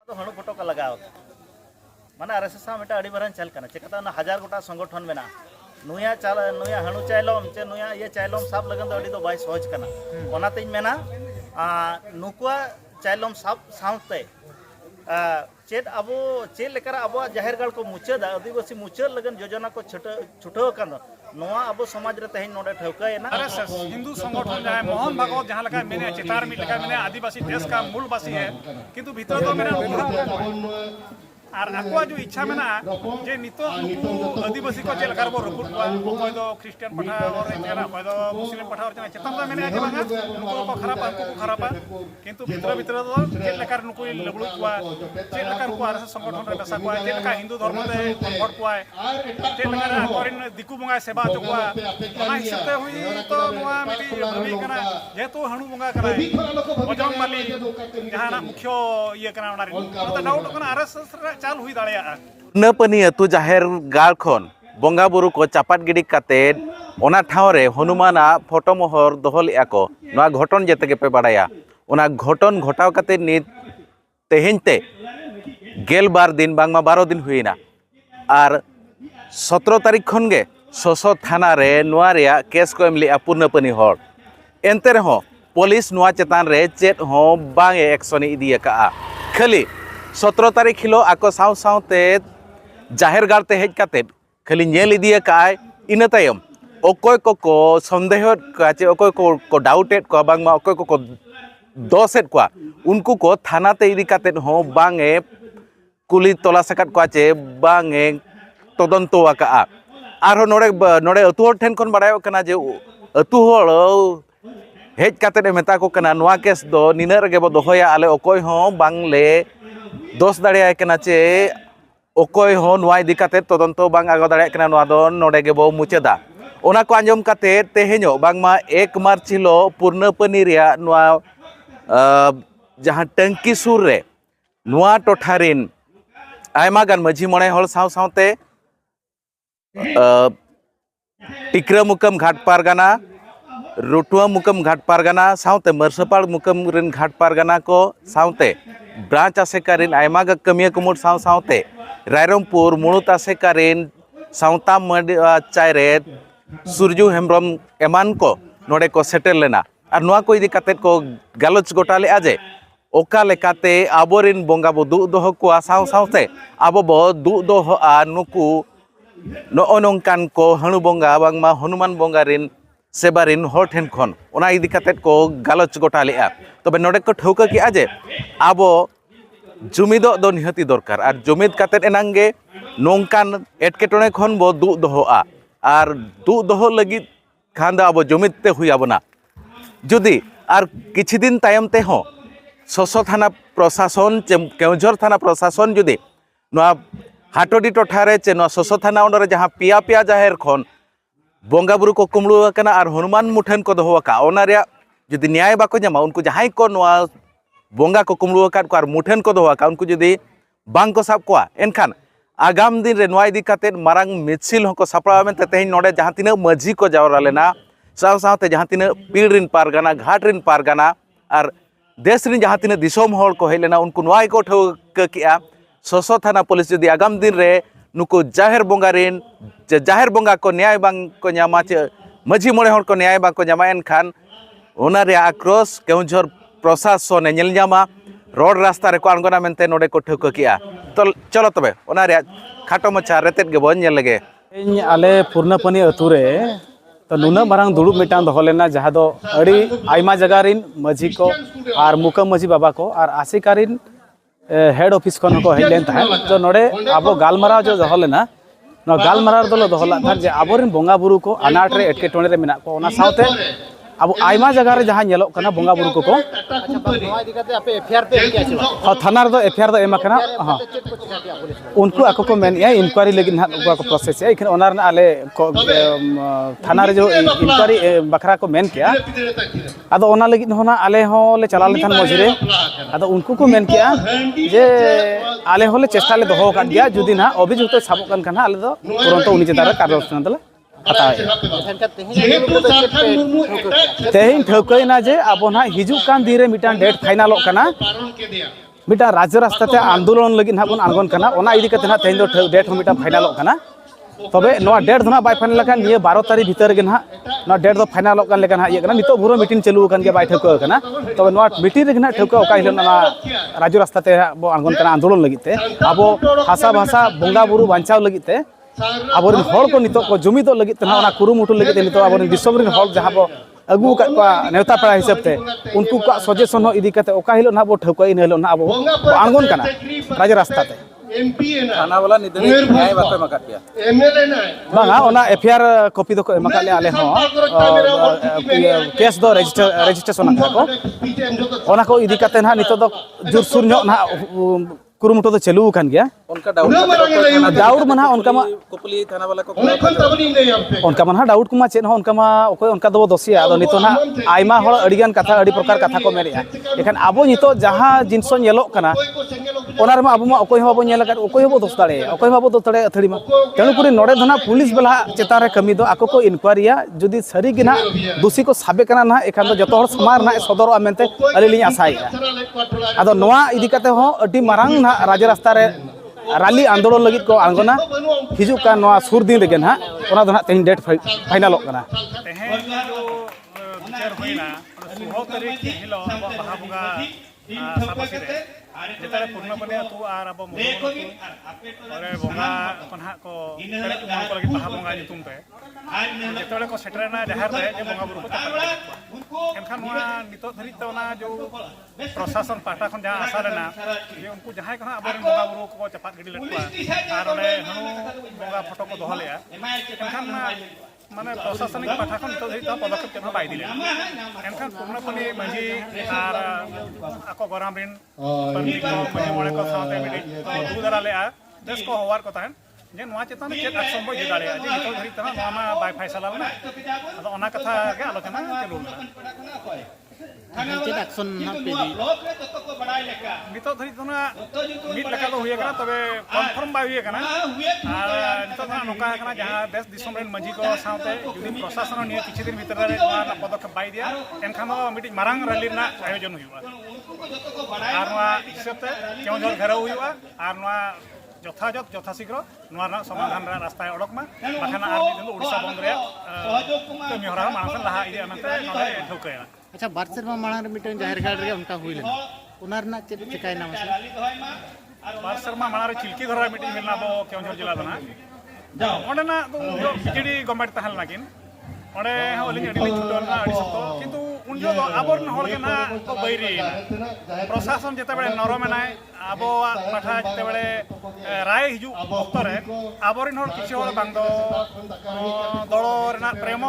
हणु photo का लगाओ माने आरएसएस मेटा अड़ी बरन चल कना चिकाता 1000 गोटा संगठन मेना नुया चाल नुया हणु चाइलम चे नुया ये चाइलम साब लगन अड़ी दो बाई सहज कना ओनाते मेना नुकुआ चाइलम साब साउते चेत अब चेत लेकर अब जाहिरगाड़ को मुचाद आदिवासी मुचाद लगन योजना को छुटाव कान नोआ अब समाज रे तेहन नोडे ठौकायना आरएसएस हिंदू संगठन जहाँ मोहन भागवत जहाँ लगा मैंने चितार में लगा मैंने आदिवासी देश का मूलवासी है किंतु भीतर तो मेरा और आकुआ जो इच्छा में ना जे नितो आदिवासी को चेल कर बो रपुट कोई दो क्रिश्चियन पठा और चेना कोई दो मुस्लिम पठा और चेना चितम मैंने आके बांगा नुको को खरापा किंतु भीतर तो चेल लेकर नुको लगलु को चेल लेकर को आरएसएस संगठन रे दसा को चेल लेकर हिंदू धर्म दे कन्वर्ट को चेल लेकर कोरिन दिकु बंगा सेवा जो को ना हिसाब हुई तो नोआ मिली भूमि कना जेतु हणु बंगा करा बजरंग बली जहां ना मुख्य ये कना ओना तो डाउट कना आरएसएस चाल हुई दाड़िया नपनी अतु जाहेर गाड़ खन बंगा बुरु को चापात गिडी काते ओना ठाव रे हनुमाना फोटो मोहर दोहल को नोआ घटन जेते के पे बाड़ाया ओना घटन घटाव काते नित तेहेनते 12 दिन बांगमा 12 दिन हुईना और 17 तारीख खन गे ससो थाना रे नोआ रेया केस को एमली पूर्णपनी हर एनते रहो पुलिस नोआ चेतान रे चेत हो बांगे एक्शन इदी का खाली 17 तारीख हिलो आको साव सावते जाहिर गाड़ते हेज काते खाली नेल इदिया काय इन तायम ओकोय को संदेह काचे ओकोय को डाउटेड को बांगमा ओकोय को दोसेट को उनको को थाना ते इदी काते हो बांगे कुली तोला सकत कोचे बांगे तदंतो आका आरो नोडे अतु हर ठेन खन बाडायो कना जे अतु हर हेज काते मेता को कना नोआ केस दो निना रगे बो दोहया आले ओकोय हो बांगले दोष दाड़े चे ओकोय हो नोआ इदी काते तदंतो बांग आगो दाड़े कना नोआ दो नोडे गे बो मुचादा ओना को आंजम काते तेहेñो बांगमा 1 मार्च हिलो पूर्णपनी रिया नोआ जहां टंकी सुर रे नोआ टोठारिन आयमा गान मझी मणे हल साव सावते टिकरा मुकम घाट पारगाना रुटुआ मुकम घाट पारगाना सावते मरसपाड़ मुकम रिन घाट पारगाना को सावते ब्रांच आसेकारिन आयमा कमिया कुमुट साव सावते रायरमपुर मुणुत आसेकारिन सावता चायरे सुरजू हेम्ब्रम एमान को नोडे को सेटेल लेना और नोआ को इदी काते को गालोच गोटा ले आजे ओका लेकाते आबोरिन बोंगा बो दु दोह को साव सावते आबो बो दु दोह आ नुकु नो नोंकान को हणु बोंगा बांगमा हनुमान बोंगारिन सेबारिन हर ठेन खन ओना इदी काते को गालोच गोटा लेआ तबे नोडे को ठौका कि आजे आबो जुमिदो दो निहति दरकार और जुमिद काते एनांगे नोंकान एटकेटोने खन बो दु दोहआ और दु दोह लगी खान द आबो जुमिद ते हुई आबोना जुदी और किछि दिन तायम ते हो ससो थाना प्रशासन केउझर थाना प्रशासन जुदी नोआ हाटोडी टोठारे चे नोआ ससो थाना ओंडरे जहां पिया पिया जाहेर खन बोंगा बुरु को कुमड़ू कना और हनुमान मुठन को दोहका ओना रे जुदी न्याय बाको जामा उनको जहां को नोआ बोंगा को कुमड़ू को और मुठन को दोहका उनको जुदी बांग को साब को एनखान आगाम दिन रे नोआ इदी काते मारांग मिছিল हको सापड़ा मेनते तेहन नोडे जहां तिना मझी को जावरा लेना साव सावते जहां तिना पीड़ रिन पारगाना घाट रिन पारगाना और देश रिन जहां तिना दिसोम हर को हेलेना उनको नोआ को ठौका किया ससो थाना पुलिस जुदी आगाम दिन रे नुको जाहिर बोंगा को न्याय बांग को न्यामा चे मझी मोड़े हर को न्याय बांग को न्यामा एनखान ओना रे आक्रोश केउझर प्रशासन नेल न्यामा रोड रास्ता रे को आंगोना मेनते नोडे को ठौका किया तो चलो तबे ओना रे खाटो मचा रेतेट गे बन लगे आले पूर्णपनी अतु रे तो नुना मारांग दुड़ुब मिटान दोहो लेना जहां दो अड़ी आयमा जगह रिन मझी को और मुकम मझी बाबा को और आसिकारिन हेड ऑफिस खन को हेलेन था जो नोडे आबो गालमारा जो दोहो लेना नो गालमारा दो दोहला था जे आबोरिन बोंगा बुरु को अनाट रे एटकेटोने रे मेना को ओना सावते अब आयमा जगह रे जहां नेलो कना बोंगा बुरु को अच्छा नोआ इदी काते आपे एफआईआर पे के आछो हां थाना रे दो एफआईआर दो एमा कना हां उनको आको को मेन या इंक्वायरी लेकिन ना को प्रोसेस है इखन ओनार ना आले थाना रे जो इंक्वायरी बखरा को मेन किया आदो ओना लेकिन होना आले हो ले चला ले थान मझरे आदो उनको को मेन किया जे आले हो ले चेष्टा ले दोहो का गया जुदी ना अभियुक्त साबो कन कना आले दो तुरंत उनी चेतारे कार्यानुष्ठान दले तेहन ठौकना जे अब ना हिजू कान दिन रे मिटान डेट फाइनल मिटा राज्य रास्ताते आंदोलन लगी ना बन आंगन कना ओना इदी कते ना तेन दो डेट मिटा फाइनल कना तबे नोआ डेट दो ना बाय फाइनल का निये 12 तारीख भीतर गे ना नोआ डेट दो फाइनल कन लेका ना ये कना नितो भुरो मीटिंग चालू कन के बाय ठक कना तबे नोआ मीटिंग रे ना ठक ओका हिलो ना राज्य रास्ताते बो आंगन कना आंदोलन लगिते आबो हासा भाषा बंगा बुरु बांचाव लगिते आबोरिन हड़ को नितो को जुमिदो लगिते ना ओना कुरुमुटु लगिते नितो आबोरिन दिसोमरिन हड़ जहां बो अगू का नेवता पड़ा हिसाब ते उनको का सजेशन हो इदी कते ओका हिलो ना बो ठक इन हिलो ना आबो आंगन कना राज्य रास्ताते थाना वाला निधि न्याय बापे मका दिया बांगा ओना एफआईआर कॉपी दो एमाका ले आले हो केस दो रजिस्ट्रेशन को ओना को इदी कते ना नितो दो जुरसुर नो ना कुरुमुटो दो चालू कान गया उनका डाउट मना उनका मा कुपली थाना वाला को उनका मना डाउट कुमा चेन हो उनका मा ओको उनका दो दोसिया आदो नितो ना आइमा हड़ अडिगान कथा अडी प्रकार कथा को मेरिया एखान आबो नितो जहां जिनसो नेलोक कना ओनार मा आबो मा ओकोय हो नेल का ओकोय हो दोस दाड़े ओकोय हो दोस दाड़े अथड़ी मा तेनु पुरी नोडे धना पुलिस बला चेता रे कमी दो आको को इंक्वायरिया जदी सरी गे ना दोषी को साबे कना ना एखान दो जतो हड़ समार ना सदर आमेनते अली लिया आसाइया आदो नोआ इदी कते हो अडी मारांग ना राज्य रास्ता रे रैली आंदोलन लगित को आंगोना हिजु का नोआ सुर दिन रे ना ओना दो ना तेन डेट फाइनल कना तेहें जो विचार होइना 16 तारीख हिलो बाहा बुंगा साबासी रे जेतारे पूर्णपने अतु आर अब मुरुगन अरे बोंगा कोनहा को तेरे को लगी बाहा बुंगा नितुम पे जेतले को सेटरेना जहार रे जे बोंगा बुरु को एनखान नुआ नितो धरि तोना जो प्रशासन पाटा खन जहां आसा रेना जे उनको जहां कहा अब बोंगा बुरु को चपात गिडी लटवा आर ओने हनु बोंगा फोटो को दोहलेया एनखान माने प्रशासनिक पाठा खन नितो धरि पदक्षेप केना बाय दिले एनखान पूर्णपने मांझी आर आको गराम रिन परमिक को मने मोळे को साथे मिडी दू दरा ले आ देश को होवार को ताहन जे नोआ चेतन चेत एक्शन बो जिदाले जे नितो धरि तहा नोआ मा बाय फैसला ना अदो ओना कथा के आलोचना चलू चेत एक्शन ना पेदी नितो धरि तना मिट लका दो हुए कना तबे कन्फर्म बाय हुए कना आर नितो ना नोका कना जहां देश दिसम रेन मंजी को साथे जुदी प्रशासन निये किछि दिन भीतर रे नोआ पदक्षेप बाय दिया एनखान मिटी मारांग रैली ना आयोजन हुआ आर नोआ हिसाबते केउ जल घेराव हुआ आर नोआ যথাযথ যথাশীঘ্র নোয়ার সমাধান রাস্তায় অডকমা বাখানা আর মিদিন ওড়িশা বন্ধ রে কমি হরা মানসন লাহা ইদি আমতে নলে ঢুকায়া अच्छा बार सेरमा मांग रे मिटन जाहिर गाड़ रे उनका हुइल उनार ना चेक चिकाय ना मसे बार शर्मा मानारे चिलकी धरा मीटिंग मिलना बो केउझर जिला बना ओंडे ना तो बिजेडी गवर्नमेंट तहल नाकिन ओंडे ओलिन अडी छुटल ना अडी सतो किंतु उन जो आबोरन हड़ के ना तो बैरी प्रशासन जेते बेले नरम नाय आबो पाठा जेते बेले राय हिजु अक्तरे आबोरिन हड़ किछि हड़ बांग दो दल रेना प्रेम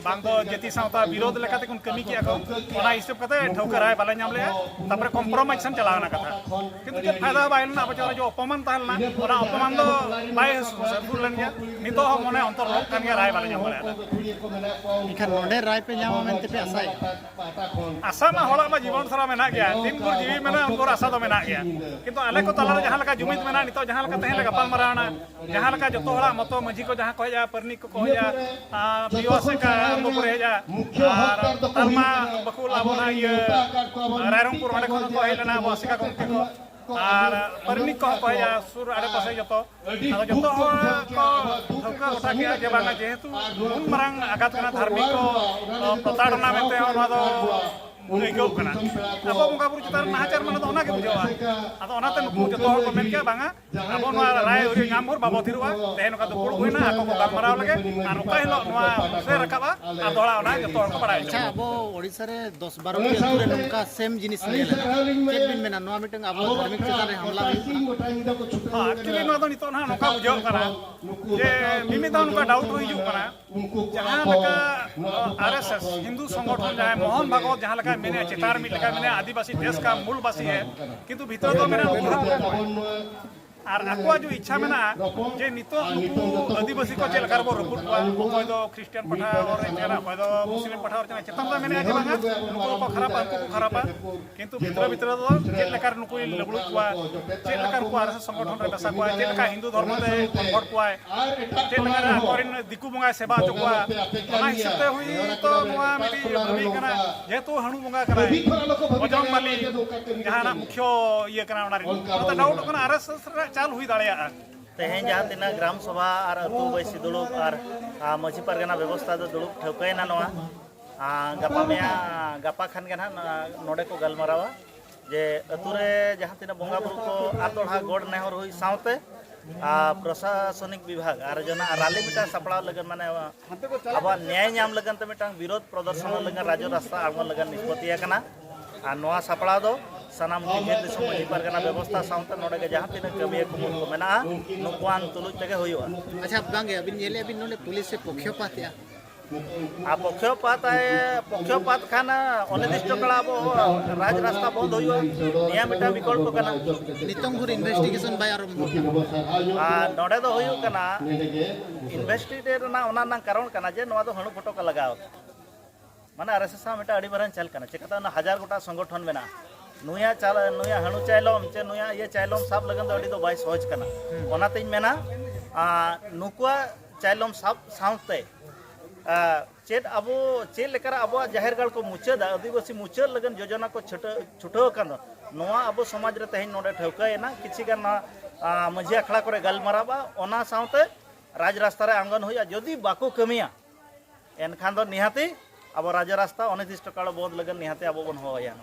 बांग दो जेति सावता विरोध लेकाते कुन कमी किया को ओना हिसाब कते ठौका राय बाले नाम ले तापर कॉम्प्रोमाइजेशन चलाना कथा किंतु जे फायदा बायन ना बचरा जो अपमान ताहल ना ओना अपमान दो बाय सरफुर लन गया नितो हो मने अंतर लोक कान गया राय बाले नाम ले इखन नोडे राय पे जामा मेनते पे आसाय आशा मा हड़ा मा जीवन सारा मेना गया दिन भर जीवी मेना उनको आशा तो मेना गया किंतु आले को तला जहां लका जुमिद मेना नितो जहां लका तहे लगा पालमराना जहां लका जतो हड़ा मतो मजी को जहां कहया परनी को कहया पीओस का को करे जा तलमा बकुल आबोना ये रायरंगपुर हडे को कहलेना बसिका कोंके को आर परनी को कहया सुर आडे पासे जतो जतो को धोका उठा के जे बांगा जेहेतु उन मरंग आघात कना धार्मिक को प्रताड़ना मेते ओना दो उइगो कना अब बंगा बुरु चितार नाचार माने ओना के बुझावा आदो ओनाते नुकु जतो हर को मेन के बांगा अब नोआ राय उरि नामपुर बाबो थिरुवा तेन का दुपुड़ होइना आको को गालमाराव लगे आर ओका हिलो नोआ से रकाबा आ दोळा ओना जतो हर को बडाय अच्छा अब ओडिसा रे 10 12 के अतुरे नमका सेम जिनिस नेला चेक बिन मेना नोआ मिटंग अब धार्मिक चेता रे हमला हां एक्चुअली नोआ दो नितो ना नोका बुझाव कना जे मिमिता उनका डाउट होइजु कना जहां लका आरएसएस हिंदू संगठन जहां मोहन भागवत जहां लका मैंने चितार मिल लगा मैंने आदिवासी देश का मूलवासी है किंतु भीतर तो मेरा और आको जो इच्छा में जे नितो आदिवासी को चल कर रपुट कोई दो क्रिश्चियन पठा और चेना कोई दो मुस्लिम पठा और चेना चेतन में जे बांगा नुको को खरापा किंतु भितर दो चेल लेकर नुको लगलु कुआ चेल लेकर को आरएसएस संगठन रे बसा कुआ चेल का हिंदू धर्म दे कन्वर्ट कुआ चेल लेकर कोरिन दिकु बंगा सेवा चकुआ ओना हिसाबते हुई तो नोआ मिली भूमि कना जेतु हणु बंगा कना बजरंग बली जहां मुख्य ये कना ओना तो डाउट कना आरएसएस चाल हुई दाड़िया तेहें जहाँ तीना ग्राम सभा और अतु बैसी दुड़ुब और माझी पारगाना व्यवस्था दो दुड़ुब ठेवकायना नोआ गपा मेया गपा खान के ना नोडे को गलमारावा जे अतु रे जहाँ तीना बंगा बुरु को आर दोढ़ा गोड़ नेहर हुई सावते प्रशासनिक विभाग और जना राली मिटा सपड़ाव लगन माने अब न्याय नाम लगन ते मिटांग विरोध प्रदर्शन लगन राज्य रास्ता आगमन लगन निष्पत्ति कना और नोआ सपड़ाव दो सनाम टीचर दिसम माझी पारगाना व्यवस्था सावते नोडे जहाँ तीना कमिया कुमुल को मेना नुकुआन तुलुज तके हुयुआ। अच्छा बांगे अबिन येले अबिन नोले पुलिस से पक्षपात या पक्षपात खाना अनिर्दिष्ट कला अब राज रास्ता बंद हुयुआ निया मिटा विकल्प कना नितंग भुर इन्वेस्टिगेशन बाय आरंभ नोडे दो हुयुग कना इन्वेस्टिगेट ना ओना ना कारण कना जे नोआ दो हणु फोटो का लगाव माने आरएसएस मिटा अड़ी बरन चल कना चिकाता ना 1000 गोटा संगठन मेना नुया हणु चाइलम चे नुया ये चाइलम साब लगन दो अड़ी दो बाय सहज कना ओना तेज मेना नुकुआ चाइलम साब साउते चेत अबो चेत लेकर अब जाहिरगाड़ को मुचाद आदिवासी मुचाद लगन योजना को छुटो कन नोआ अब समाज रे तेज नोडे ठेवकायना किछि गान माझी अखड़ा करे गलमाराबा ओना साउते राज रास्ता रे आंगन हुई जदि बाको कमिया एनखान दो निहाती अब राज रास्ता अनिर्दिष्ट काल बंद लगन निहाती अब बन होया।